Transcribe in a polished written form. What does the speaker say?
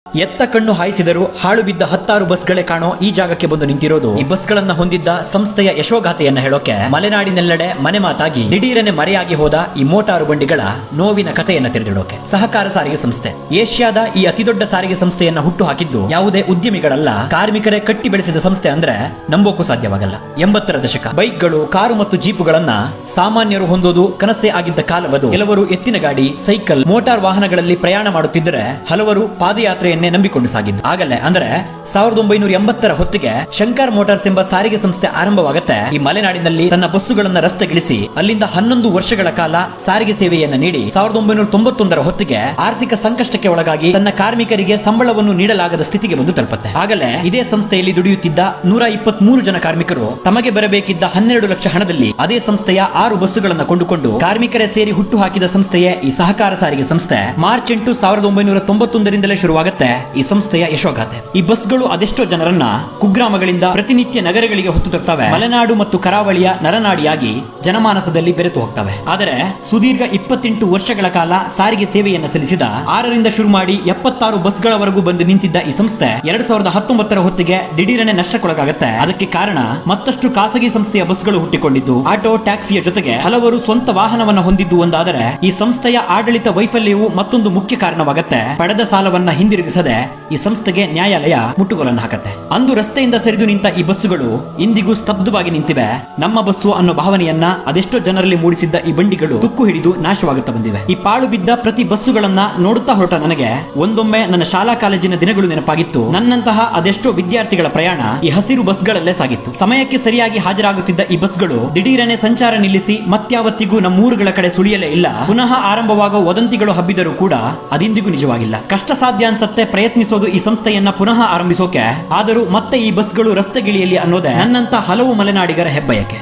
ಎತ್ತ ಕಣ್ಣು ಹಾಯಿಸಿದರೂ ಹಾಳು ಬಿದ್ದ 10 ಬಸ್ಗಳೇ ಕಾಣೋ ಈ ಜಾಗಕ್ಕೆ ಬಂದು ನಿಂತಿರೋದು ಈ ಬಸ್ಗಳನ್ನ ಹೊಂದಿದ್ದ ಸಂಸ್ಥೆಯ ಯಶೋಗಾಥೆಯನ್ನ ಹೇಳೋಕೆ ಮಲೆನಾಡಿನೆಲ್ಲೆಡೆ ಮನೆ ಮಾತಾಗಿ ದಿಢೀರನೆ ಮರೆಯಾಗಿ ಹೋದ ಈ ಮೋಟಾರು ಬಂಡಿಗಳ ನೋವಿನ ಕಥೆಯನ್ನ ತೆರೆದಿಡೋಕೆ ಸಹಕಾರ ಸಾರಿಗೆ ಸಂಸ್ಥೆ ಏಷ್ಯಾದ ಈ ಅತಿದೊಡ್ಡ ಸಾರಿಗೆ ಸಂಸ್ಥೆಯನ್ನ ಹುಟ್ಟು ಹಾಕಿದ್ದು ಯಾವುದೇ ಉದ್ಯಮಿಗಳಲ್ಲ, ಕಾರ್ಮಿಕರೇ ಕಟ್ಟಿ ಬೆಳೆಸಿದ ಸಂಸ್ಥೆ ಅಂದ್ರೆ ನಂಬೋಕು ಸಾಧ್ಯವಾಗಲ್ಲ. 80ರ ದಶಕ ಬೈಕ್ಗಳು, ಕಾರು ಮತ್ತು ಜೀಪುಗಳನ್ನ ಸಾಮಾನ್ಯರು ಹೊಂದೋದು ಕನಸೇ ಆಗಿದ್ದ ಕಾಲವದು. ಕೆಲವರು ಎತ್ತಿನ ಗಾಡಿ, ಸೈಕಲ್, ಮೋಟಾರ್ ವಾಹನಗಳಲ್ಲಿ ಪ್ರಯಾಣ ಮಾಡುತ್ತಿದ್ದರೆ ಹಲವರು ಪಾದಯಾತ್ರೆಯನ್ನೇ ನಂಬಿಕೊಂಡು ಸಾಗಿದ್ದು. ಆಗಲೇ ಅಂದ್ರೆ 1980ರ ಹೊತ್ತಿಗೆ ಶಂಕರ್ ಮೋಟಾರ್ಸ್ ಎಂಬ ಸಾರಿಗೆ ಸಂಸ್ಥೆ ಆರಂಭವಾಗುತ್ತೆ. ಈ ಮಲೆನಾಡಿನಲ್ಲಿ ತನ್ನ ಬಸ್ಸುಗಳನ್ನ ರಸ್ತೆಗಿಳಿಸಿ ಅಲ್ಲಿಂದ 11 ವರ್ಷಗಳ ಕಾಲ ಸಾರಿಗೆ ಸೇವೆಯನ್ನ ನೀಡಿ 1991ರ ಹೊತ್ತಿಗೆ ಆರ್ಥಿಕ ಸಂಕಷ್ಟಕ್ಕೆ ಒಳಗಾಗಿ ತನ್ನ ಕಾರ್ಮಿಕರಿಗೆ ಸಂಬಳವನ್ನು ನೀಡಲಾಗದ ಸ್ಥಿತಿಗೆ ಬಂದು ತಲುಪುತ್ತೆ. ಆಗಲೇ ಇದೇ ಸಂಸ್ಥೆಯಲ್ಲಿ ದುಡಿಯುತ್ತಿದ್ದ 123 ಜನ ಕಾರ್ಮಿಕರು ತಮಗೆ ಬರಬೇಕಿದ್ದ 12 ಲಕ್ಷ ಹಣದಲ್ಲಿ ಅದೇ ಸಂಸ್ಥೆಯ 6 ಬಸ್ಸುಗಳನ್ನು ಕೊಂಡುಕೊಂಡು ಕಾರ್ಮಿಕರೇ ಸೇರಿ ಹುಟ್ಟು ಹಾಕಿದ ಸಂಸ್ಥೆಯೇ ಈ ಸಹಕಾರ ಸಾರಿಗೆ ಸಂಸ್ಥೆ. ಮಾರ್ಚ್ 8, 1991ರಿಂದಲೇ ಶುರುವಾಗುತ್ತೆ ಈ ಸಂಸ್ಥೆಯ ಯಶೋಗಾಥೆ. ಈ ಬಸ್ಗಳು ಅದೆಷ್ಟೋ ಜನರನ್ನ ಕುಗ್ರಾಮಗಳಿಂದ ಪ್ರತಿನಿತ್ಯ ನಗರಗಳಿಗೆ ಹೊತ್ತು ತರ್ತವೆ. ಮಲೆನಾಡು ಮತ್ತು ಕರಾವಳಿಯ ನರನಾಡಿಯಾಗಿ ಜನಮಾನಸದಲ್ಲಿ ಬೆರೆತು ಹೋಗ್ತವೆ. ಆದರೆ ಸುದೀರ್ಘ 28 ವರ್ಷಗಳ ಕಾಲ ಸಾರಿಗೆ ಸೇವೆಯನ್ನು ಸಲ್ಲಿಸಿದ 6ರಿಂದ ಶುರು ಮಾಡಿ 76 ಬಸ್ಗಳವರೆಗೂ ಬಂದು ನಿಂತಿದ್ದ ಈ ಸಂಸ್ಥೆ 2019ರ ಹೊತ್ತಿಗೆ ದಿಢೀರನೆ ನಷ್ಟಕ್ಕೊಳಗಾಗುತ್ತೆ. ಅದಕ್ಕೆ ಕಾರಣ ಮತ್ತಷ್ಟು ಖಾಸಗಿ ಸಂಸ್ಥೆಯ ಬಸ್ಗಳು ಹುಟ್ಟಿಕೊಂಡಿದ್ದು, ಆಟೋ ಟ್ಯಾಕ್ಸಿಯ ಜೊತೆಗೆ ಹಲವರು ಸ್ವಂತ ವಾಹನವನ್ನ ಹೊಂದಿದ್ದು ಒಂದಾದರೆ ಈ ಸಂಸ್ಥೆಯ ಆಡಳಿತ ವೈಫಲ್ಯವು ಮತ್ತೊಂದು ಮುಖ್ಯ ಕಾರಣವಾಗುತ್ತೆ. ಪಡೆದ ಸಾಲವನ್ನ ಹಿಂದಿರುಗಿಸದೆ ಈ ಸಂಸ್ಥೆಗೆ ನ್ಯಾಯಾಲಯ ಮುಟ್ಟುಗೋಲನ್ನು ಹಾಕತ್ತೆ. ಅಂದು ರಸ್ತೆಯಿಂದ ಸರಿದು ನಿಂತ ಈ ಬಸ್ಸುಗಳು ಇಂದಿಗೂ ಸ್ತಬ್ಧವಾಗಿ ನಿಂತಿವೆ. ನಮ್ಮ ಬಸ್ಸು ಅನ್ನೋ ಭಾವನೆಯನ್ನ ಅದೆಷ್ಟೋ ಜನರಲ್ಲಿ ಮೂಡಿಸಿದ್ದ ಈ ಬಂಡಿಗಳು ತುಕ್ಕು ಹಿಡಿದು ನಾಶವಾಗುತ್ತಾ ಬಂದಿವೆ. ಈ ಪಾಳು ಬಿದ್ದ ಪ್ರತಿ ಬಸ್ಸುಗಳನ್ನ ನೋಡುತ್ತಾ ಹೊರಟ ನನಗೆ ಒಂದೊಮ್ಮೆ ನನ್ನ ಶಾಲಾ ಕಾಲೇಜಿನ ದಿನಗಳು ನೆನಪಾಗಿತ್ತು. ನನ್ನಂತಹ ಅದೆಷ್ಟೋ ವಿದ್ಯಾರ್ಥಿಗಳ ಪ್ರಯಾಣ ಈ ಹಸಿರು ಬಸ್ಗಳಲ್ಲೇ ಸಾಗಿತ್ತು. ಸಮಯಕ್ಕೆ ಸರಿಯಾಗಿ ಹಾಜರಾಗುತ್ತಿದ್ದ ಈ ಬಸ್ಗಳು ದಿಢೀರನೆ ಸಂಚಾರ ನಿಲ್ಲಿಸಿ ಮತ್ಯಾವತ್ತಿಗೂ ನಮ್ಮೂರುಗಳ ಕಡೆ ಸುಳಿಯಲೇ ಇಲ್ಲ. ಪುನಃ ಆರಂಭವಾಗುವ ವದಂತಿಗಳು ಹಬ್ಬಿದರೂ ಕೂಡ ಅದಿಂದಿಗೂ ನಿಜವಾಗಿಲ್ಲ. ಕಷ್ಟ ಸಾಧ್ಯ ಅನ್ಸತ್ತೆ ಪ್ರಯತ್ನಿಸೋದು ಈ ಸಂಸ್ಥೆಯನ್ನ ಪುನಃ ಆರಂಭಿಸೋಕೆ. ಆದರೂ ಮತ್ತೆ ಈ ಬಸ್ಗಳು ರಸ್ತೆಗಿಳಿಯಲಿ ಅನ್ನೋದೇ ನನ್ನಂತ ಹಲವು ಮಲೆನಾಡಿಗರ ಹೆಬ್ಬಯಕೆ.